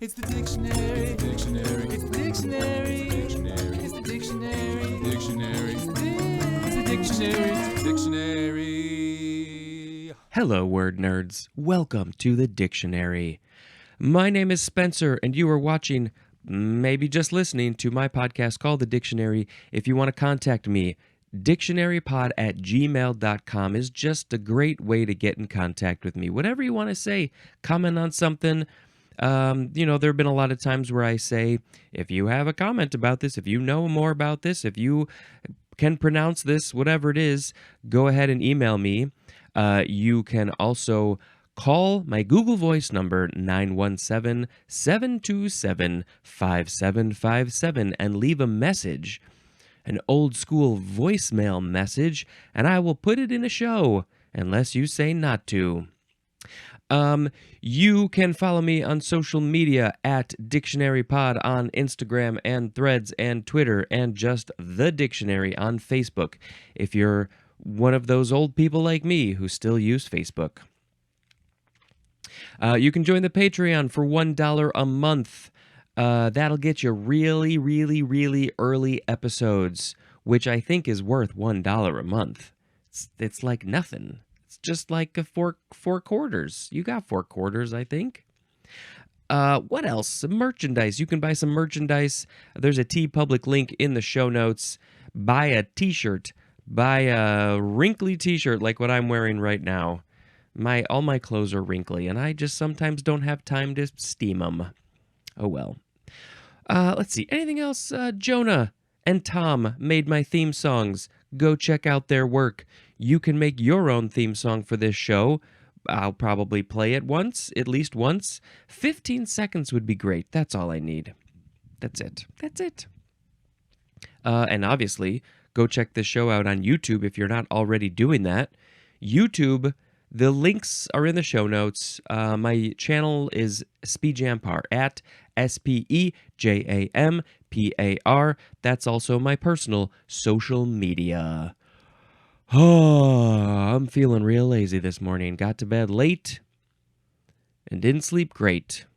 It's the dictionary. It's the dictionary. It's the dictionary. It's the dictionary. Dictionary. It's the dictionary. It's the dictionary. Hello, word nerds. Welcome to the dictionary. My name is Spencer, and you are watching, maybe just listening to my podcast called The Dictionary. If you want to contact me, dictionarypod@gmail.com is just a great way to get in contact with me. Whatever you want to say, comment on something. There have been a lot of times where I say, if you have a comment about this, if you know more about this, if you can pronounce this, whatever it is, go ahead and email me. You can also call my Google Voice number, 917-727-5757, and leave a message, an old school voicemail message, and I will put it in a show, unless you say not to. You can follow me on social media at dictionarypod on Instagram and Threads and Twitter, and just The Dictionary on Facebook, if you're one of those old people like me who still use Facebook. You can join the Patreon for $1 a month. That'll get you really, really, really early episodes, which I think is worth $1 a month. It's like nothing. It's just like four quarters. You got 4 quarters, I think. What else? Some merchandise. You can buy some merchandise. There's a TeePublic link in the show notes. Buy a t-shirt. Buy a wrinkly t-shirt like what I'm wearing right now. All my clothes are wrinkly, and I just sometimes don't have time to steam them. Oh well. Let's see. Anything else? Jonah and Tom made my theme songs. Go check out their work. You can make your own theme song for this show. I'll probably play it once, at least once. 15 seconds would be great. That's all I need. That's it. And obviously, go check the show out on YouTube if you're not already doing that. YouTube, the links are in the show notes. My channel is Spejampar at SPEJAMPAR. That's also my personal social media. Oh, I'm feeling real lazy this morning. Got to bed late and didn't sleep great.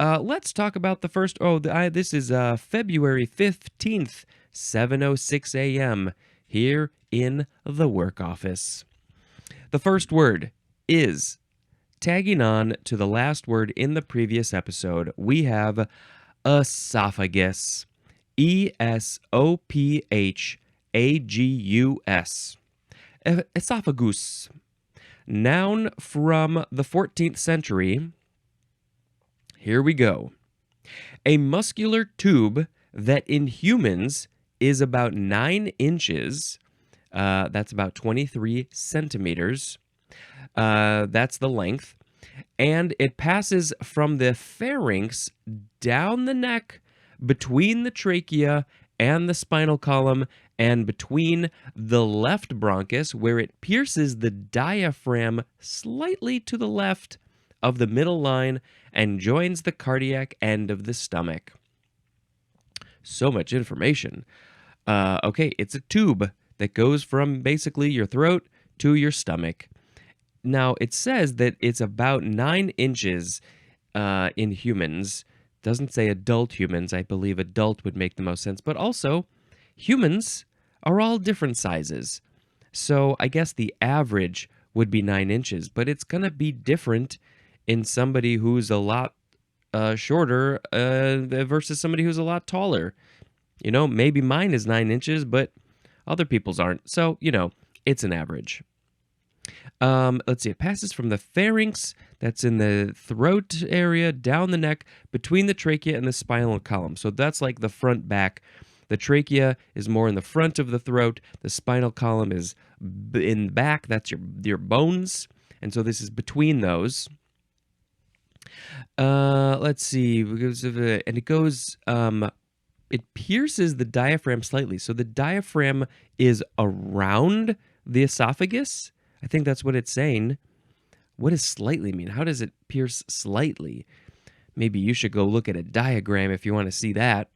Let's talk about the first. This is February 15th, 7:06 a.m. here in the work office. The first word is tagging on to the last word in the previous episode. We have esophagus. ESOPHAGUS. Esophagus. Noun from the 14th century. Here we go. A muscular tube that in humans is about 9 inches. That's about 23 centimeters. That's the length. And it passes from the pharynx down the neck, between the trachea and the spinal column, and between the left bronchus, where it pierces the diaphragm slightly to the left of the middle line and joins the cardiac end of the stomach. So much information. Okay, it's a tube that goes from basically your throat to your stomach. Now, it says that it's about 9 inches in humans. Doesn't say adult humans. I believe adult would make the most sense. But also, humans are all different sizes. So I guess the average would be 9 inches. But it's going to be different in somebody who's a lot shorter versus somebody who's a lot taller. Maybe mine is 9 inches, but other people's aren't. So, it's an average. Let's see. It passes from the pharynx, that's in the throat area, down the neck, between the trachea and the spinal column. So that's like the front back. The trachea is more in the front of the throat. The spinal column is in the back. That's your bones. And so this is between those. Let's see. And it goes... it pierces the diaphragm slightly. So the diaphragm is around the esophagus. I think that's what it's saying. What does slightly mean? How does it pierce slightly? Maybe you should go look at a diagram if you want to see that.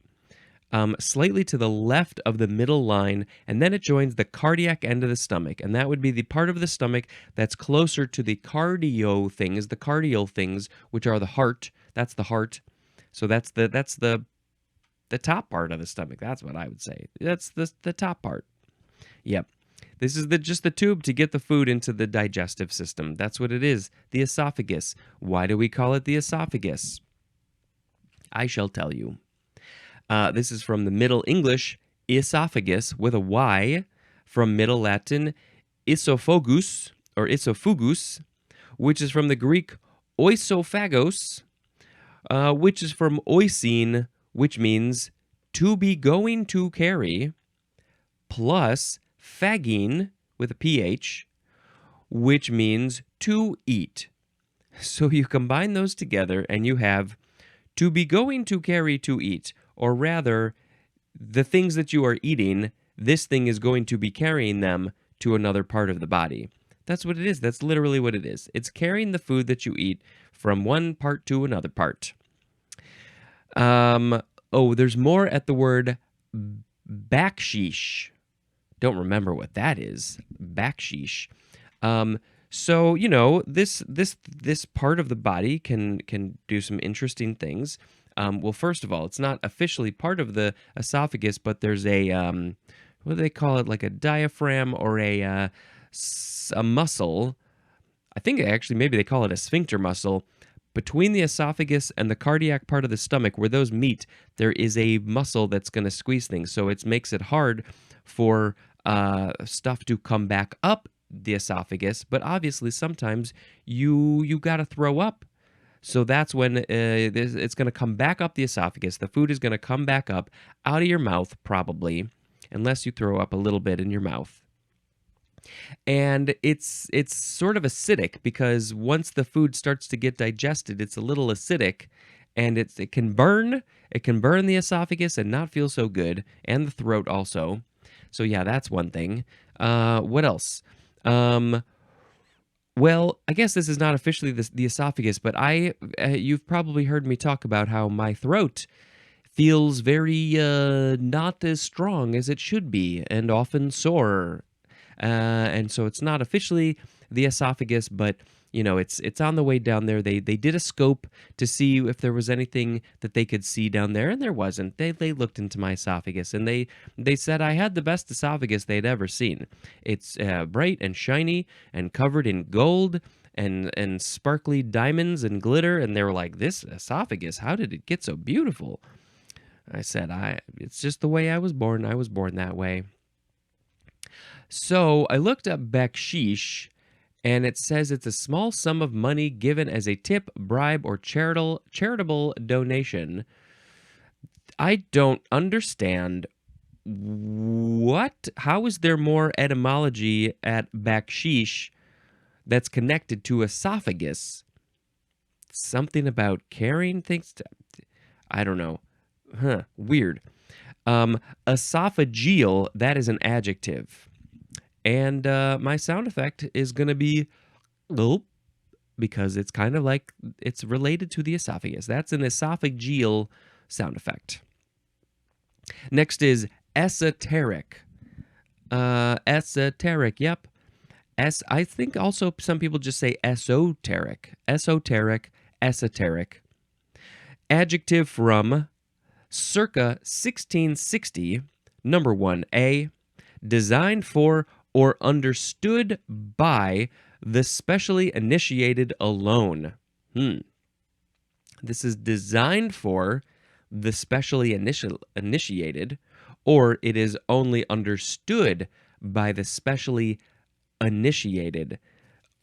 Slightly to the left of the middle line, and then it joins the cardiac end of the stomach. And that would be the part of the stomach that's closer to the cardial things, which are the heart, That's the heart. So that's the top part of the stomach. That's what I would say. That's the top part. Yep. This is just the tube to get the food into the digestive system. That's what it is. The esophagus. Why do we call it the esophagus? I shall tell you. This is from the Middle English esophagus with a Y, from Middle Latin esophagus or esophagus, which is from the Greek oisophagos, which is from oisin, which means to be going to carry, plus phagine with a PH, which means to eat. So you combine those together and you have to be going to carry to eat, or rather, the things that you are eating, this thing is going to be carrying them to another part of the body. That's what it is. That's literally what it is. It's carrying the food that you eat from one part to another part. There's more at the word backsheesh. Don't remember what that is. Backsheesh. So this part of the body can do some interesting things. Well, first of all, it's not officially part of the esophagus, but there's a what do they call it? Like a diaphragm or a muscle. I think actually maybe they call it a sphincter muscle. Between the esophagus and the cardiac part of the stomach, where those meet, there is a muscle that's going to squeeze things. So it makes it hard for stuff to come back up the esophagus. But obviously, sometimes you got to throw up. So that's when it's going to come back up the esophagus. The food is going to come back up out of your mouth, probably, unless you throw up a little bit in your mouth. And it's sort of acidic because once the food starts to get digested, it's a little acidic, and it can burn. It can burn the esophagus and not feel so good, and the throat also. So yeah, that's one thing. What else? Well, I guess this is not officially the esophagus, but you've probably heard me talk about how my throat feels very not as strong as it should be, and often sore. And so it's not officially the esophagus, but it's on the way down there. They did a scope to see if there was anything that they could see down there, and there wasn't. They looked into my esophagus, and they said I had the best esophagus they'd ever seen. It's bright and shiny and covered in gold and sparkly diamonds and glitter, and they were like, "This esophagus, how did it get so beautiful?" I said, it's just the way I was born. I was born that way. So I looked up baksheesh, and it says it's a small sum of money given as a tip, bribe, or charitable donation. I don't understand how is there more etymology at baksheesh that's connected to esophagus? Something about carrying things? I don't know. Weird. Esophageal, that is an adjective. And my sound effect is going to be gulp, because it's kind of like it's related to the esophagus. That's an esophageal sound effect. Next is esoteric. Esoteric, yep. I think also some people just say esoteric. Esoteric, esoteric. Adjective from circa 1660, number 1A, designed for or understood by the specially initiated alone. This is designed for the specially initiated, or it is only understood by the specially initiated.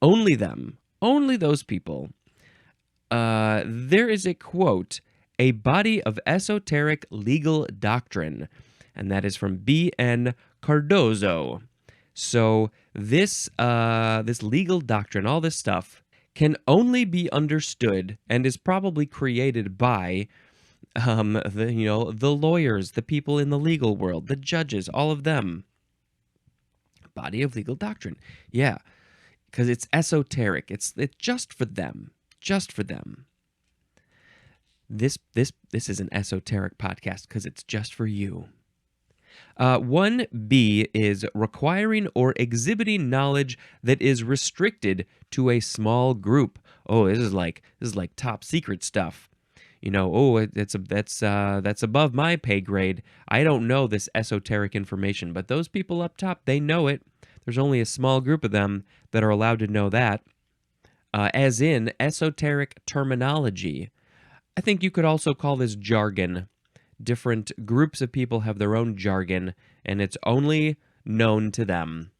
Only them. Only those people. There is a quote, a body of esoteric legal doctrine, and that is from B.N. Cardozo. So this legal doctrine, all this stuff, can only be understood and is probably created by the lawyers, the people in the legal world, the judges, all of them. Body of legal doctrine, yeah, because it's esoteric. It's just for them, just for them. This is an esoteric podcast because it's just for you. 1B is requiring or exhibiting knowledge that is restricted to a small group. Oh, this is like top secret stuff. oh, that's above my pay grade. I don't know this esoteric information, but those people up top, they know it. There's only a small group of them that are allowed to know that. As in esoteric terminology. I think you could also call this jargon. Different groups of people have their own jargon, and it's only known to them.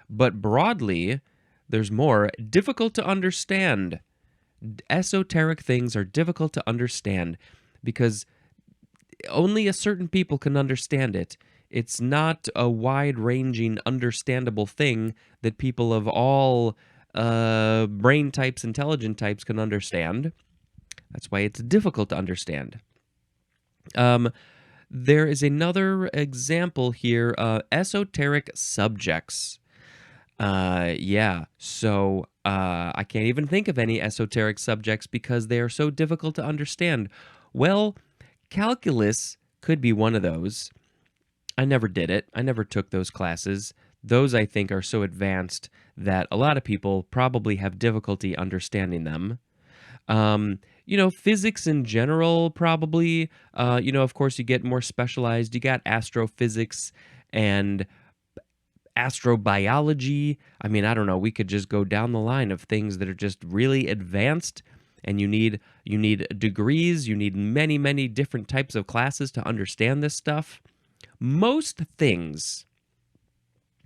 But broadly, there's more difficult to understand. Esoteric things are difficult to understand because only a certain people can understand it. It's not a wide-ranging, understandable thing that people of all brain types, intelligent types can understand. That's why it's difficult to understand. There is another example here, esoteric subjects. So I can't even think of any esoteric subjects because they are so difficult to understand. Well, calculus could be one of those. I never did it. I never took those classes. Those, I think, are so advanced that a lot of people probably have difficulty understanding them. Physics in general, probably. Of course, you get more specialized. You got astrophysics and astrobiology. I mean, I don't know. We could just go down the line of things that are just really advanced, and you need degrees. You need many, many different types of classes to understand this stuff. Most things,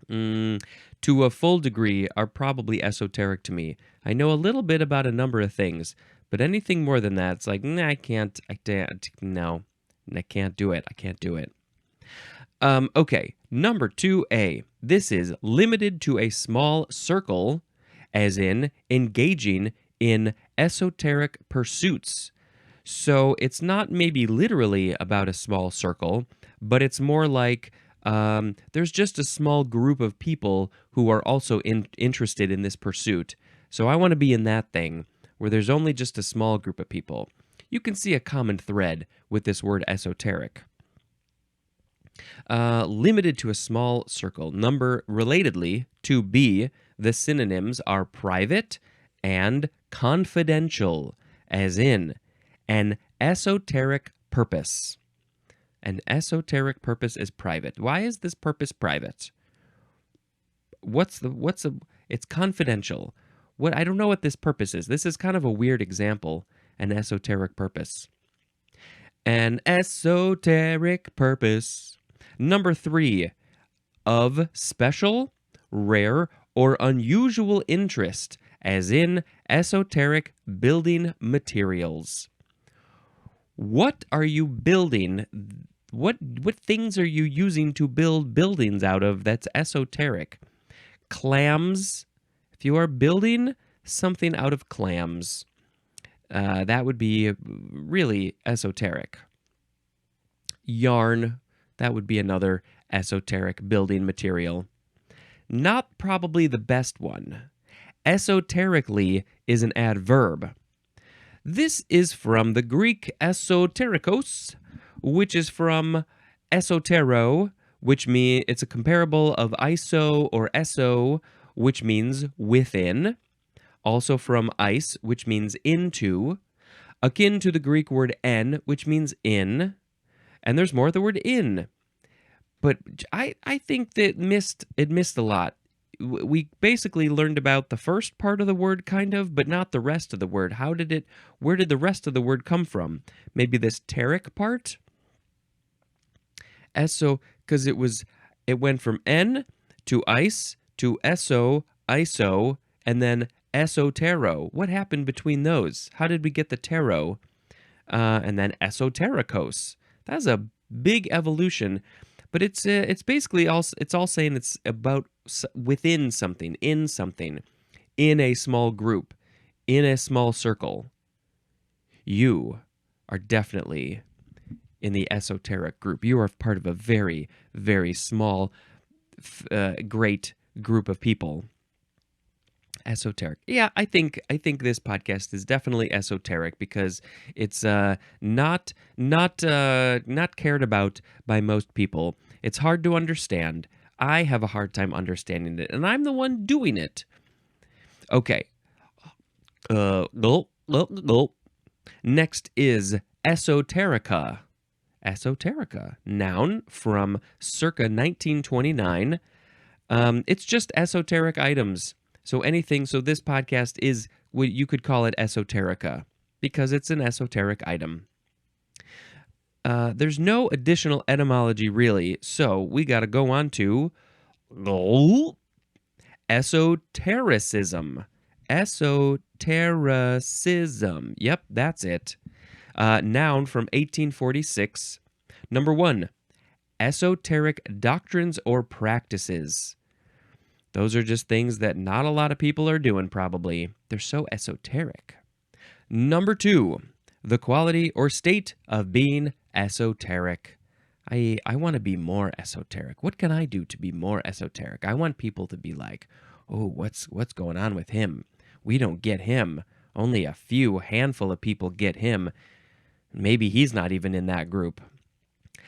to a full degree, are probably esoteric to me. I know a little bit about a number of things, but anything more than that, it's like, nah, I can't do it. I can't do it. Okay, number 2A. This is limited to a small circle, as in engaging in esoteric pursuits. So it's not maybe literally about a small circle, but it's more like there's just a small group of people who are also interested in this pursuit. So I want to be in that thing where there's only just a small group of people. You can see a common thread with this word esoteric. Limited to a small circle. Relatedly, to B, the synonyms are private and confidential, as in an esoteric purpose. An esoteric purpose is private. Why is this purpose private? It's confidential. I don't know what this purpose is. This is kind of a weird example, an esoteric purpose. An esoteric purpose. Number 3, of special, rare, or unusual interest, as in esoteric building materials. What are you building? What things are you using to build buildings out of that's esoteric? Clams. If you are building something out of clams, that would be really esoteric. Yarn. That would be another esoteric building material. Not probably the best one. Esoterically is an adverb. This is from the Greek esoterikos, which is from esotero, which means it's a comparable of iso or eso, which means within. Also from eis, which means into. Akin to the Greek word en, which means in. And there's more of the word in. But I think that it missed a lot. We basically learned about the first part of the word, kind of, but not the rest of the word. Where did the rest of the word come from? Maybe this teric part? Because it went from en to eis to eso, iso, and then esotero. What happened between those? How did we get the tero? And then esoterikos. That's a big evolution, but it's basically all saying it's about within something, in a small group, in a small circle. You are definitely in the esoteric group. You are part of a very, very small, great group of people. Esoteric. Yeah, I think this podcast is definitely esoteric because it's not cared about by most people. It's hard to understand. I have a hard time understanding it, and I'm the one doing it. Okay. Gulp. Next is Esoterica. Esoterica, noun from circa 1929. It's just esoteric items. So this podcast is what you could call it esoterica because it's an esoteric item. There's no additional etymology really, so we got to go on to esotericism. Esotericism. Yep, that's it. Noun from 1846. Number 1, esoteric doctrines or practices. Those are just things that not a lot of people are doing, probably. They're so esoteric. Number 2, the quality or state of being esoteric. I want to be more esoteric. What can I do to be more esoteric? I want people to be like, oh, what's going on with him? We don't get him. Only a handful of people get him. Maybe he's not even in that group.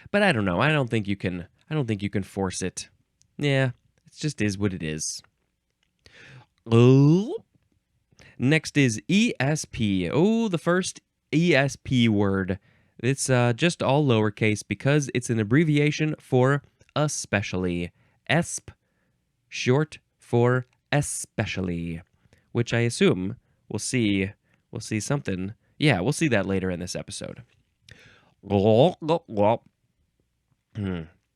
But I don't know. I don't think you can force it. Yeah, it just is what it is. Oh. Next is ESP. Oh, the first ESP word. It's just all lowercase because it's an abbreviation for especially. Esp, short for especially, which I assume we'll see something. Yeah, we'll see that later in this episode.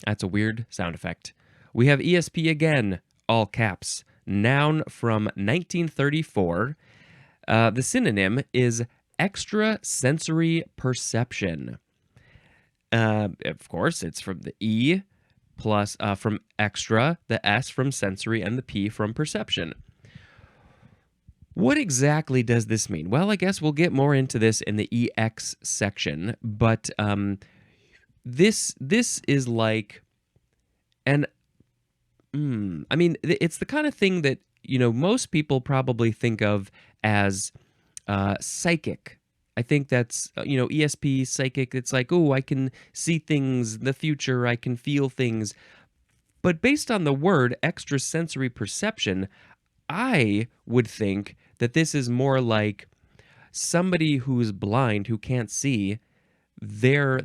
That's a weird sound effect. We have ESP again, all caps. Noun from 1934. The synonym is extrasensory perception. Of course, it's from the E plus from extra, the S from sensory, and the P from perception. What exactly does this mean? Well, I guess we'll get more into this in the EX section, but this is like I mean, it's the kind of thing that, most people probably think of as psychic. I think that's, ESP, psychic. It's like, oh, I can see things in the future. I can feel things. But based on the word extrasensory perception, I would think that this is more like somebody who's blind, who can't see. They're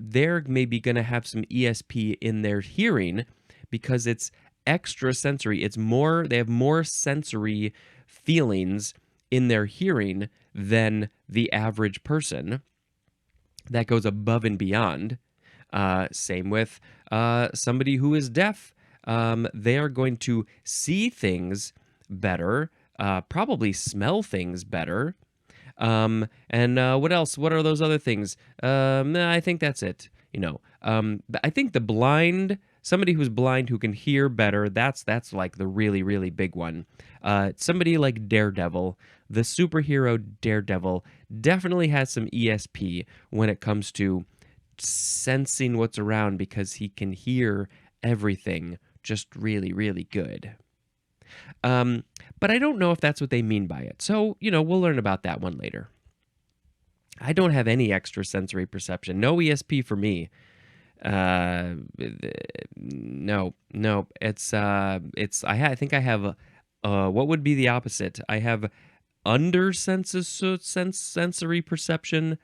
maybe going to have some ESP in their hearing because it's extrasensory. They have more sensory feelings in their hearing than the average person. That goes above and beyond. Same with somebody who is deaf. They are going to see things better, probably smell things better. And what else? What are those other things? I think that's it. I think somebody who's blind who can hear better, that's like the really, really big one. Somebody like Daredevil, the superhero Daredevil, definitely has some ESP when it comes to sensing what's around because he can hear everything just really, really good. But I don't know if that's what they mean by it. So, we'll learn about that one later. I don't have any extrasensory perception. No ESP for me. No. I think I have what would be the opposite? I have sensory perception.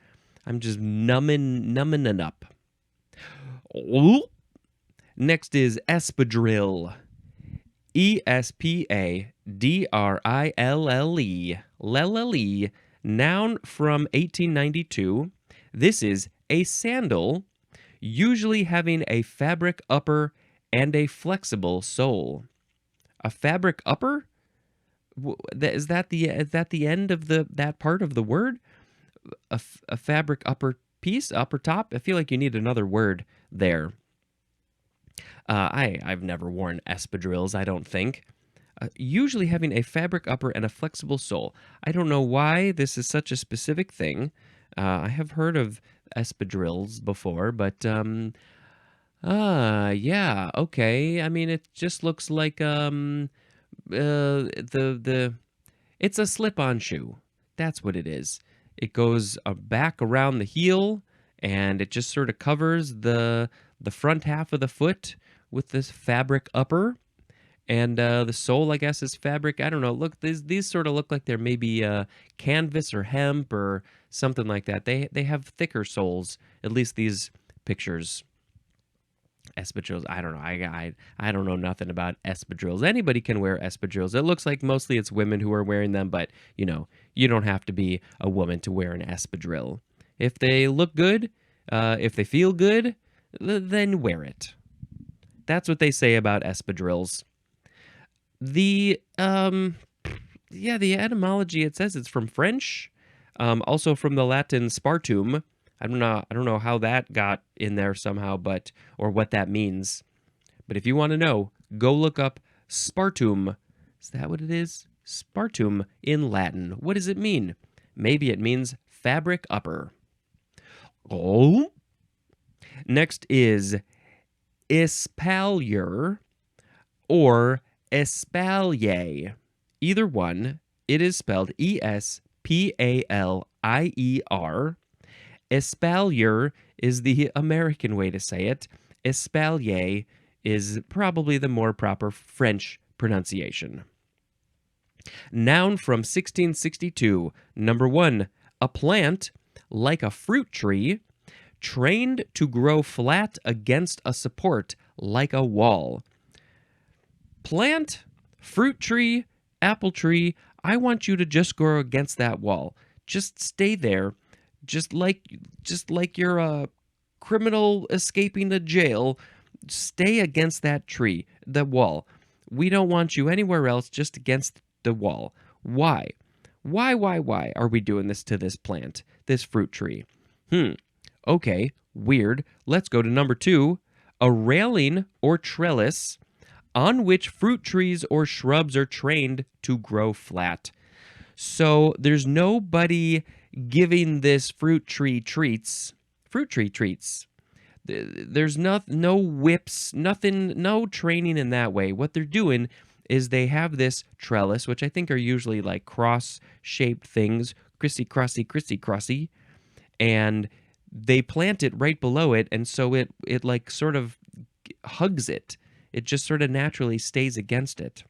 I'm just numbing it up. Next is espadrille. ESPADRILLE. Noun from 1892. This is a sandal, usually having a fabric upper and a flexible sole. A fabric upper? Is that the end of that part of the word? A fabric upper piece, upper top? I feel like you need another word there. I've never worn espadrilles, I don't think. Usually having a fabric upper and a flexible sole. I don't know why this is such a specific thing. I have heard of espadrilles before, but yeah, okay. I mean, it just looks like it's a slip-on shoe. That's what it is. It goes back around the heel, and it just sort of covers the front half of the foot with this fabric upper, And the sole, I guess, is fabric. I don't know. Look, these sort of look like they're maybe canvas or hemp or something like that. They have thicker soles. At least these pictures. Espadrilles. I don't know. I don't know nothing about espadrilles. Anybody can wear espadrilles. It looks like mostly it's women who are wearing them, but you don't have to be a woman to wear an espadrille. If they look good, if they feel good, then wear it. That's what they say about espadrilles. The the etymology, it says it's from French, also from the Latin spartum. I don't know how that got in there somehow, or what that means. But if you want to know, go look up spartum. Is that what it is? Spartum in Latin. What does it mean? Maybe it means fabric upper. Oh. Next is espalier or espalier. Either one, it is spelled Espalier. Espalier is the American way to say it. Espalier is probably the more proper French pronunciation. Noun from 1662. Number 1, a plant, like a fruit tree, trained to grow flat against a support, like a wall. Plant, fruit tree, apple tree, I want you to just grow against that wall. Just stay there. Just like you're a criminal escaping the jail, stay against that tree, the wall. We don't want you anywhere else, just against the wall. Why? Why are we doing this to this plant, this fruit tree? Okay, weird. Let's go to number 2. A railing or trellis on which fruit trees or shrubs are trained to grow flat. So there's nobody giving this fruit tree treats. There's no whips, nothing, no training in that way. What they're doing is they have this trellis, which I think are usually like cross-shaped things, crissy-crossy, and they plant it right below it, and so it like sort of hugs it. It just sort of naturally stays against it.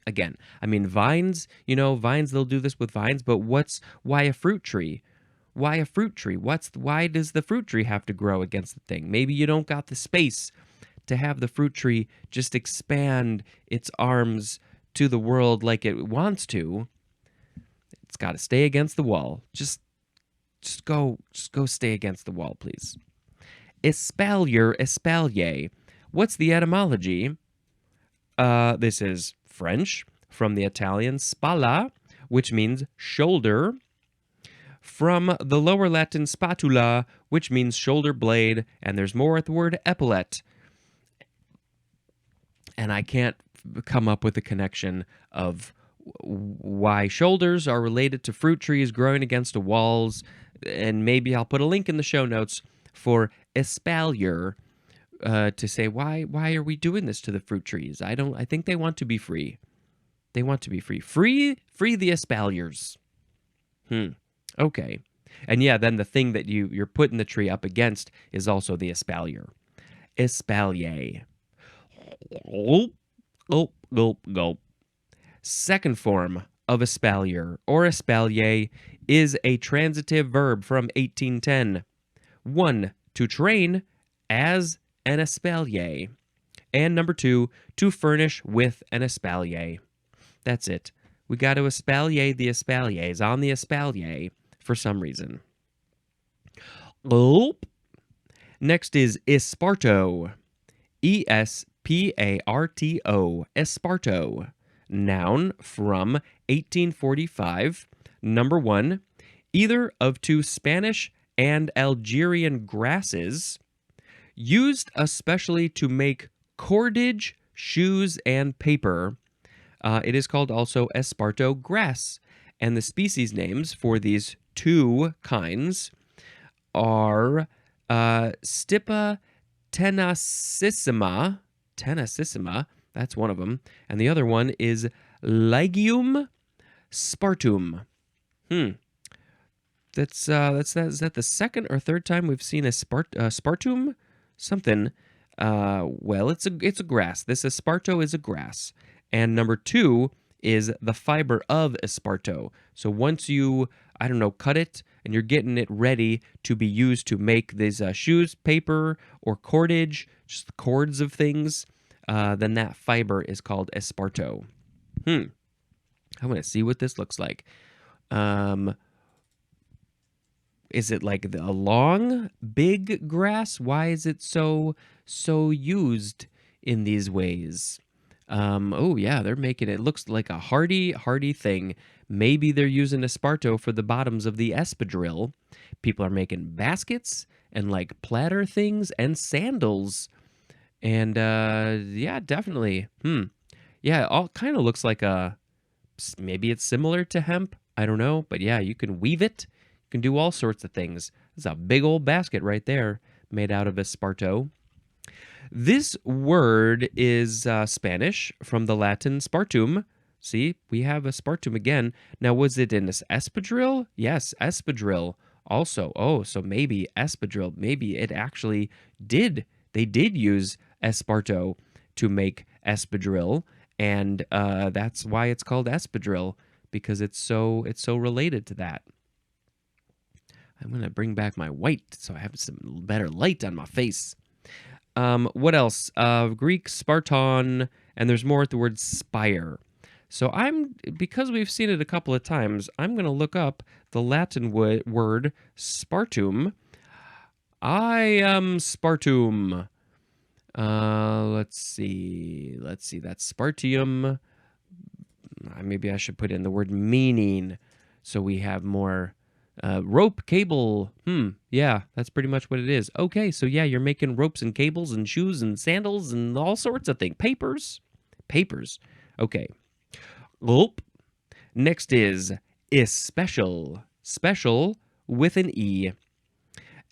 Again, I mean, vines, they'll do this with vines, but why a fruit tree? Why a fruit tree? Why does the fruit tree have to grow against the thing? Maybe you don't got the space to have the fruit tree just expand its arms to the world like it wants to. It's got to stay against the wall. Just go stay against the wall, please. Espalier. What's the etymology? This is French, from the Italian spalla, which means shoulder, from the lower Latin spatula, which means shoulder blade, and there's more at the word epaulette. And I can't come up with a connection of why shoulders are related to fruit trees growing against walls, and maybe I'll put a link in the show notes for espalier, to say why are we doing this to the fruit trees? I think they want to be free. They want to be free. Free the espaliers. Okay. And yeah, then the thing that you're putting the tree up against is also the espalier. Espalier. Gulp, gulp, gulp. Second form of espalier or espalier is a transitive verb from 1810. 1, to train as an espalier. And number 2, to furnish with an espalier. That's it. We got to espalier the espaliers on the espalier for some reason. Gulp. Next is Esparto. Esparto. Esparto. Noun from 1845. Number 1, either of 2 Spanish and Algerian grasses, used especially to make cordage, shoes, and paper. It is called also Esparto grass, and the species names for these 2 kinds are Stipa tenacissima, that's one of them, and the other one is Lygium spartum. Is that the second or third time we've seen a spartum? Something. Well, it's a grass. This Esperanto is a grass. And number 2 is the fiber of Esperanto. So once you, I don't know, cut it and you're getting it ready to be used to make these shoes, paper, or cordage, just the cords of things, then that fiber is called Esperanto. I'm going to see what this looks like. Is it like a long, big grass? Why is it so used in these ways? Oh yeah, they're making it looks like a hardy thing. Maybe they're using Esperanto for the bottoms of the espadrille. People are making baskets and like platter things and sandals. And yeah, definitely. Yeah, it all kind of looks like maybe it's similar to hemp. I don't know, but yeah, you can weave it. You can do all sorts of things. It's a big old basket right there made out of Esperanto. This word is Spanish from the Latin spartum. See, we have Esperantum again. Now, was it in this espadrille? Yes, espadrille also. Oh, so maybe espadrille. Maybe it actually did. They did use Esperanto to make espadrille, and that's why it's called espadrille, because it's so related to that. I'm going to bring back my white so I have some better light on my face. What else? Greek, Spartan, and there's more at the word spire. So because we've seen it a couple of times, I'm going to look up the Latin word spartum. I am spartum. Let's see. That's spartium. Maybe I should put in the word meaning so we have more. Rope, cable. Yeah, that's pretty much what it is. Okay, so yeah, you're making ropes and cables and shoes and sandals and all sorts of things. Papers. Okay. Oop. Next is especial. Special with an E.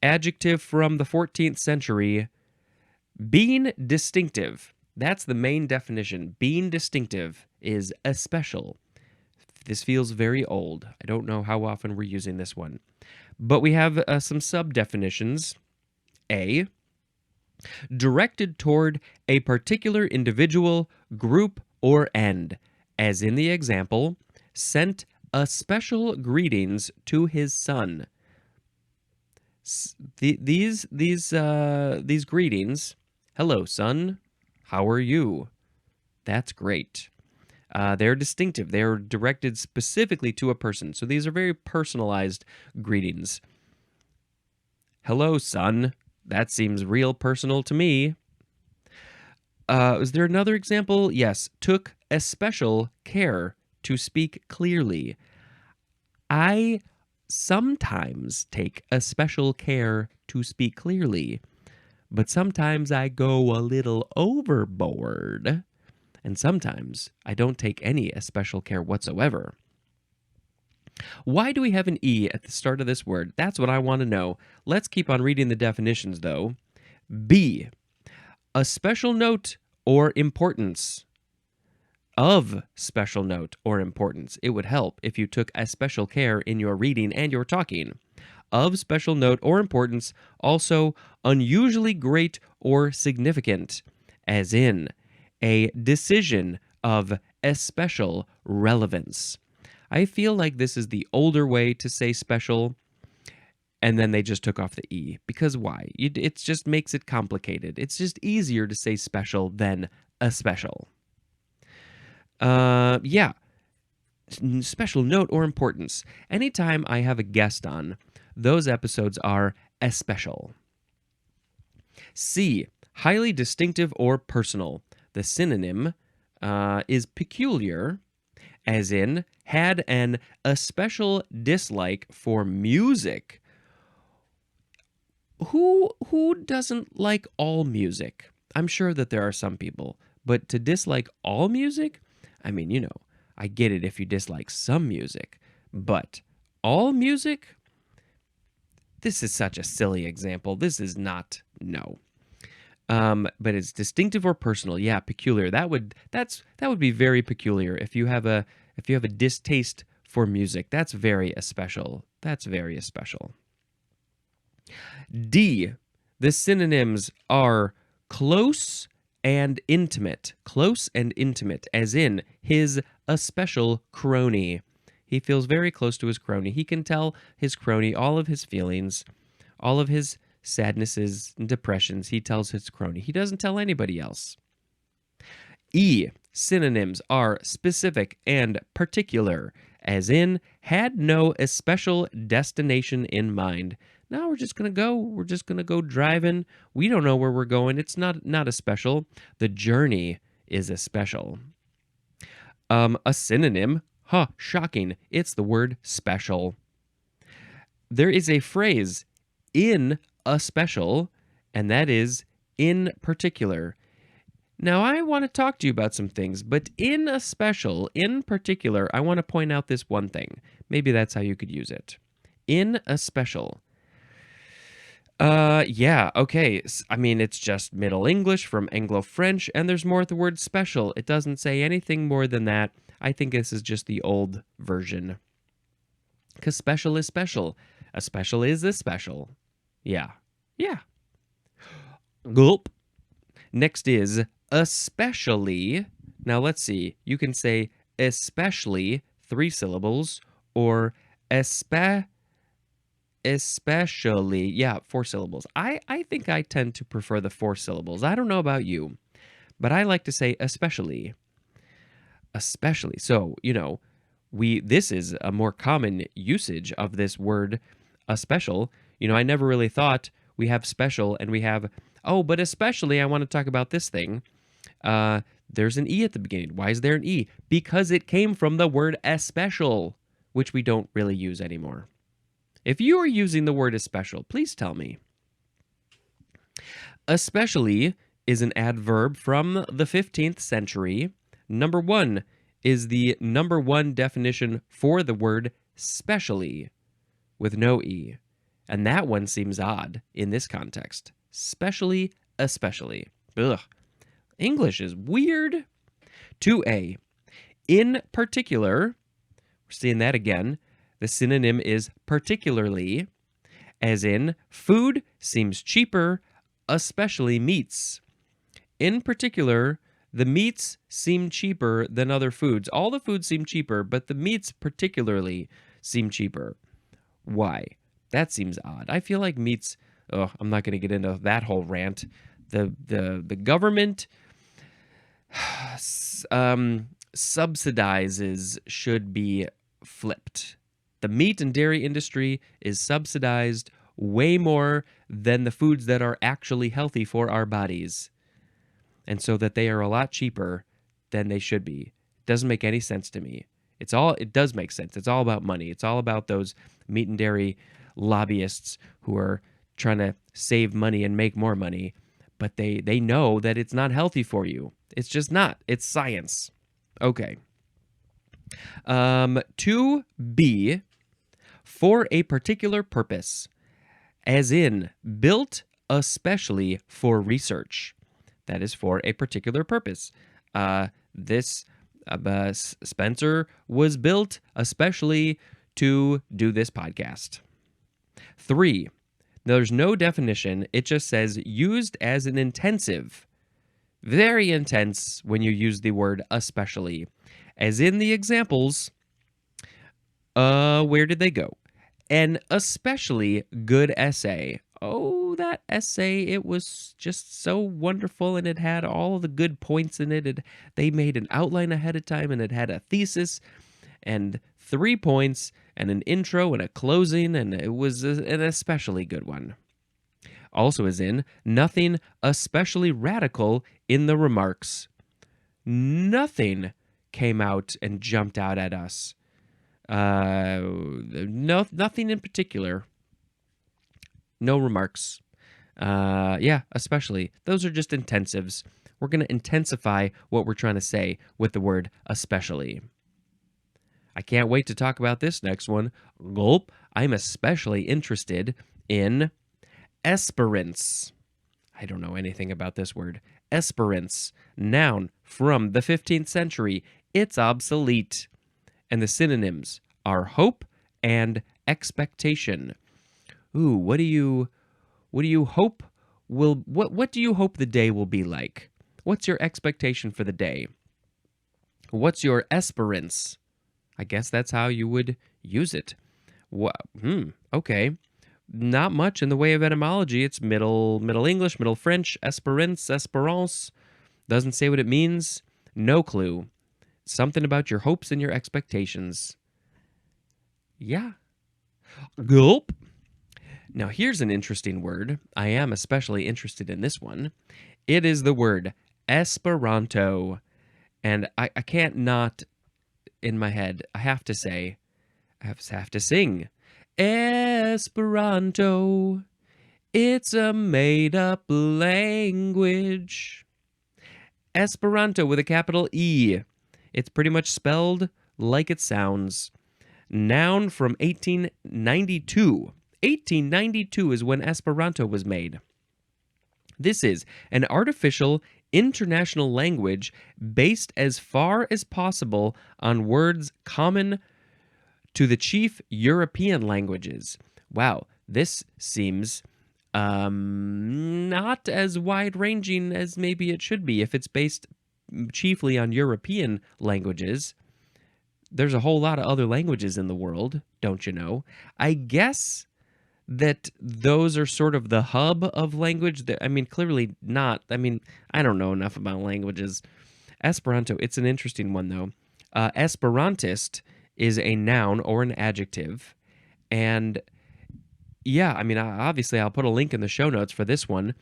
Adjective from the 14th century. Being distinctive. That's the main definition. Being distinctive is especial. This feels very old. I don't know how often we're using this one. But we have some sub-definitions. A, directed toward a particular individual, group, or end. As in the example, sent a special greetings to his son. These greetings, hello, son, how are you? That's great. They're distinctive. They're directed specifically to a person. So these are very personalized greetings. Hello, son. That seems real personal to me. Is there another example? Yes. Took especial care to speak clearly. I sometimes take especial care to speak clearly, but sometimes I go a little overboard. And sometimes I don't take any especial care whatsoever. Why do we have an E at the start of this word? That's what I want to know. Let's keep on reading the definitions, though. B, a special note or importance. Of special note or importance. It would help if you took especial care in your reading and your talking. Of special note or importance, also unusually great or significant, as in a decision of especial relevance. I feel like this is the older way to say special, and then they just took off the E. Because why? It just makes it complicated. It's just easier to say special than a special. Yeah. Special note or importance. Anytime I have a guest on, those episodes are especial. C, highly distinctive or personal. The synonym is peculiar, as in had an especial dislike for music. Who doesn't like all music? I'm sure that there are some people, but to dislike all music? I mean, you know, I get it if you dislike some music, but all music? This is such a silly example. This is not, no. But it's distinctive or personal. Yeah, peculiar. That would be very peculiar if you have a distaste for music. That's very especial. That's very especial. D, the synonyms are close and intimate. Close and intimate, as in his especial crony. He feels very close to his crony. He can tell his crony all of his feelings, all of his sadnesses and depressions. He tells his crony. He doesn't tell anybody else. E. Synonyms are specific and particular, as in had no especial destination in mind. Now we're just gonna go. We're just gonna go driving. We don't know where we're going. It's not a special. The journey is a special. A synonym. Shocking. It's the word special. There is a phrase in a special, and that is in particular. Now, I want to talk to you about some things, but in a special, in particular, I want to point out this one thing. Maybe that's how you could use it. In a special. Yeah, okay. I mean, it's just Middle English from Anglo-French, and there's more at the word special. It doesn't say anything more than that. I think this is just the old version. Because special is special. A special is a special. Yeah. Gulp. Next is especially. Now let's see. You can say especially, 3 syllables, or especially, 4 syllables. I think I tend to prefer the 4 syllables. I don't know about you, but I like to say especially. Especially. So, this is a more common usage of this word, a special. I never really thought we have special and we have, but especially I want to talk about this thing. There's an E at the beginning. Why is there an E? Because it came from the word especial, which we don't really use anymore. If you are using the word especial, please tell me. Especially is an adverb from the 15th century. Number 1 is the number 1 definition for the word specially, with no E. And that one seems odd in this context. Specially, especially. Ugh. English is weird. 2A. In particular, we're seeing that again. The synonym is particularly, as in food seems cheaper, especially meats. In particular, the meats seem cheaper than other foods. All the foods seem cheaper, but the meats particularly seem cheaper. Why? That seems odd. I feel like meats, I'm not going to get into that whole rant. The government subsidizes should be flipped. The meat and dairy industry is subsidized way more than the foods that are actually healthy for our bodies. And so that they are a lot cheaper than they should be. It doesn't make any sense to me. It does make sense. It's all about money. It's all about those meat and dairy lobbyists who are trying to save money and make more money. But they know that it's not healthy for you. It's just not. It's science. Okay. 2B, for a particular purpose, as in built especially for research. That is for a particular purpose. This Spencer was built especially to do this podcast. 3, there's no definition. It just says used as an intensive. Very intense when you use the word especially. As in the examples, where did they go? An especially good essay. Oh, that essay, it was just so wonderful, and it had all the good points in it. They made an outline ahead of time, and it had a thesis, and 3 points, and an intro, and a closing, and it was an especially good one. Also as in, nothing especially radical in the remarks. Nothing came out and jumped out at us. Nothing in particular. No remarks. Especially. Those are just intensives. We're going to intensify what we're trying to say with the word especially. I can't wait to talk about this next one. Gulp. I'm especially interested in esperance. I don't know anything about this word. Esperance. Noun from the 15th century. It's obsolete. And the synonyms are hope and expectation. Ooh, what do you hope? what do you hope the day will be like? What's your expectation for the day? What's your esperance? I guess that's how you would use it. Okay. Not much in the way of etymology. It's Middle English, Middle French, espérance, espérance. Doesn't say what it means. No clue. Something about your hopes and your expectations. Yeah. Gulp. Now here's an interesting word. I am especially interested in this one. It is the word Esperanto. And I can't not in my head. I have to say, I have to sing. Esperanto. It's a made-up language. Esperanto with a capital E. It's pretty much spelled like it sounds. Noun from 1892. 1892 is when Esperanto was made. This is an artificial international language based as far as possible on words common to the chief European languages. Wow, this seems not as wide-ranging as maybe it should be if it's based chiefly on European languages. There's a whole lot of other languages in the world, don't you know? I guess that those are sort of the hub of language. Clearly not. I don't know enough about languages. Esperanto, it's an interesting one, though. Esperantist is a noun or an adjective. And yeah, obviously I'll put a link in the show notes for this one.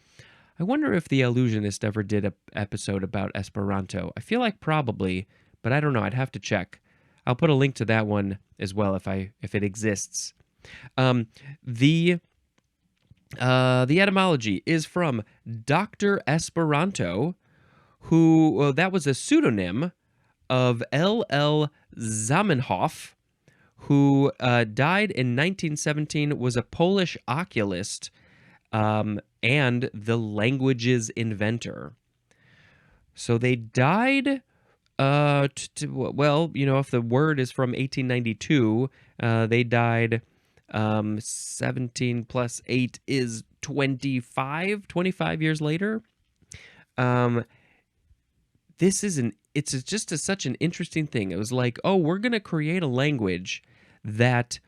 I wonder if The Illusionist ever did an episode about Esperanto. I feel like probably, but I don't know. I'd have to check. I'll put a link to that one as well if it exists. The etymology is from Dr. Esperanto, who that was a pseudonym of L.L. Zamenhof, who died in 1917, was a Polish oculist and the languages inventor. So they died, if the word is from 1892, they died 17 plus 8 is 25 years later. It's just such an interesting thing. It was like, we're going to create a language that,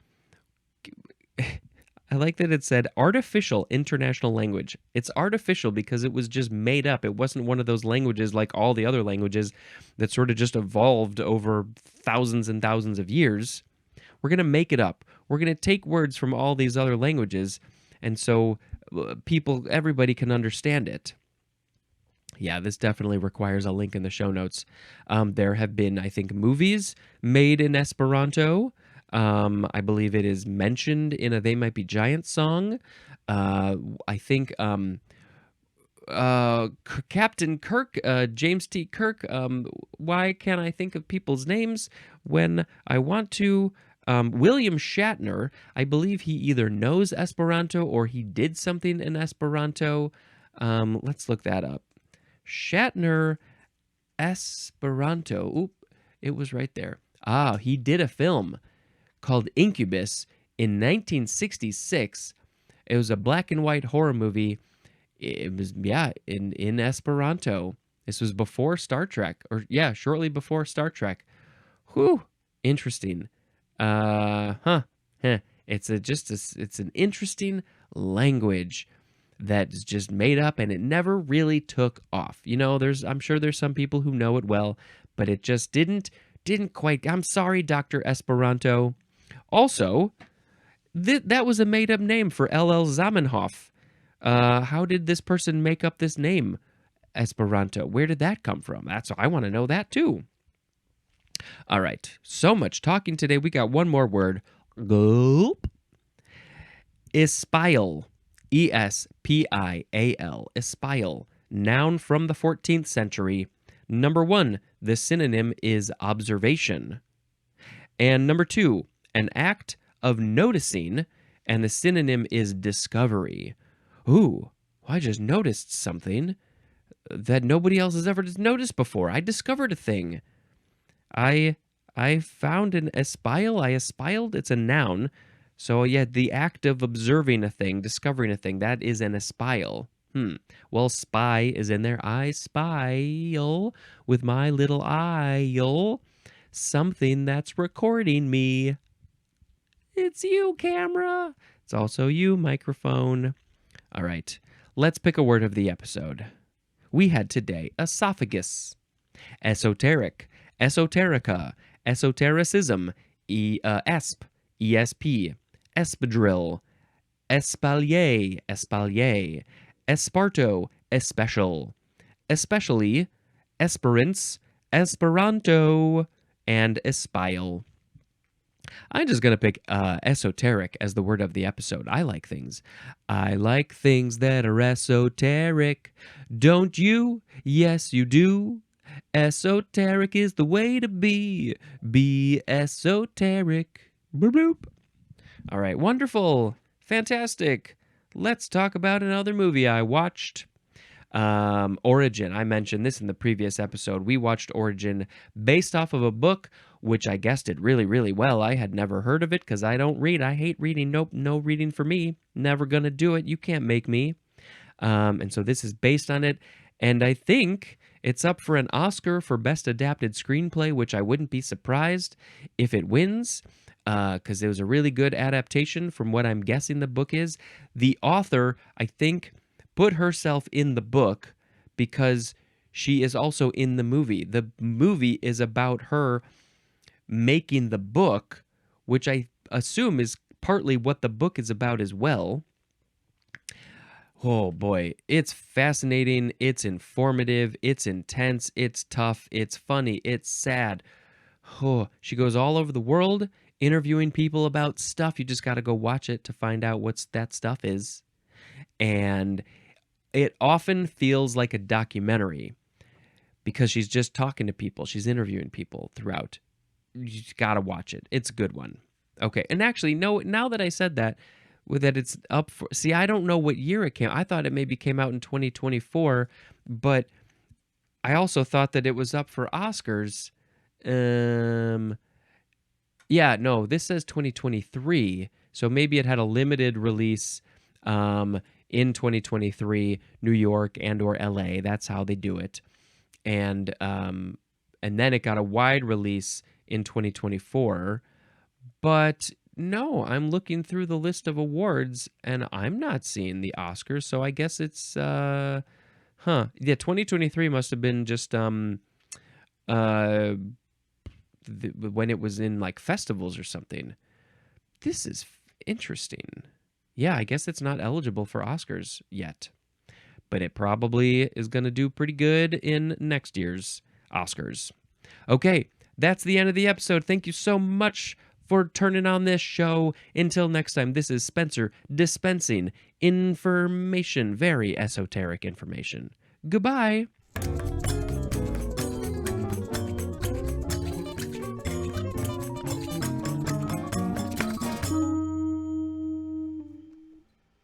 I like that it said artificial international language. It's artificial because it was just made up. It wasn't one of those languages like all the other languages that sort of just evolved over thousands and thousands of years. We're going to make it up. We're going to take words from all these other languages, and so everybody can understand it. Yeah, this definitely requires a link in the show notes. There have been, I think, movies made in Esperanto. I believe it is mentioned in a They Might Be Giants song. I think Captain Kirk, James T. Kirk, why can't I think of people's names when I want to? William Shatner, I believe he either knows Esperanto or he did something in Esperanto. Let's look that up. Shatner Esperanto. Oop, it was right there. He did a film called Incubus in 1966. It was a black and white horror movie. It was, in Esperanto. This was before Star Trek, shortly before Star Trek. Whew, interesting. It's an interesting language that's just made up, and it never really took off. I'm sure there's some people who know it well, but it just didn't quite. I'm sorry, Dr. Esperanto. Also, that was a made-up name for L.L. Zamenhof. How did this person make up this name, Esperanto? Where did that come from? I want to know that too. All right, so much talking today. We got one more word. Gulp. Espial. E-S-P-I-A-L. Espial. Noun from the 14th century. Number 1, the synonym is observation. And number 2, an act of noticing, and the synonym is discovery. Ooh, I just noticed something that nobody else has ever noticed before. I discovered a thing. I found an espial. I espialed. It's a noun. So yeah, the act of observing a thing, discovering a thing, that is an espial. Well, spy is in there. I spy with my little eye something that's recording me. It's you, camera. It's also you, microphone. All right, let's pick a word of the episode. We had today esophagus, esoteric, esoterica, esotericism, esp, espadrille, espalier, Esperanto, especial, especially, esperance, Esperanto, and espial. I'm just going to pick esoteric as the word of the episode. I like things. I like things that are esoteric. Don't you? Yes, you do. Esoteric is the way to be. Be esoteric. Boop, boop. All right, wonderful. Fantastic. Let's talk about another movie I watched. Origin. I mentioned this in the previous episode. We watched Origin based off of a book, which I guessed did really, really well. I had never heard of it because I don't read. I hate reading. Nope, no reading for me. Never gonna do it. You can't make me. And so this is based on it. And I think it's up for an Oscar for Best Adapted Screenplay, which I wouldn't be surprised if it wins. Because it was a really good adaptation from what I'm guessing the book is. The author, I think, put herself in the book because she is also in the movie. The movie is about her making the book, which I assume is partly what the book is about as well. Oh boy, it's fascinating, it's informative, it's intense, it's tough, it's funny, it's sad. Oh, she goes all over the world interviewing people about stuff. You just got to go watch it to find out what that stuff is. And it often feels like a documentary because she's just talking to people. She's interviewing people throughout. You just got to watch it. It's a good one. Okay. And actually, no, now that I said that, that it's up for, see, I don't know what year it came. I thought it maybe came out in 2024, but I also thought that it was up for Oscars. Yeah, no, this says 2023, so maybe it had a limited release in 2023, New York and or LA. That's how they do it, and then it got a wide release in 2024. But no, I'm looking through the list of awards and I'm not seeing the Oscars. So I guess it's Yeah, 2023 must have been just when it was in like festivals or something. This is interesting. Yeah, I guess it's not eligible for Oscars yet, but it probably is going to do pretty good in next year's Oscars. Okay, that's the end of the episode. Thank you so much for turning on this show. Until next time, this is Spencer dispensing information, very esoteric information. Goodbye.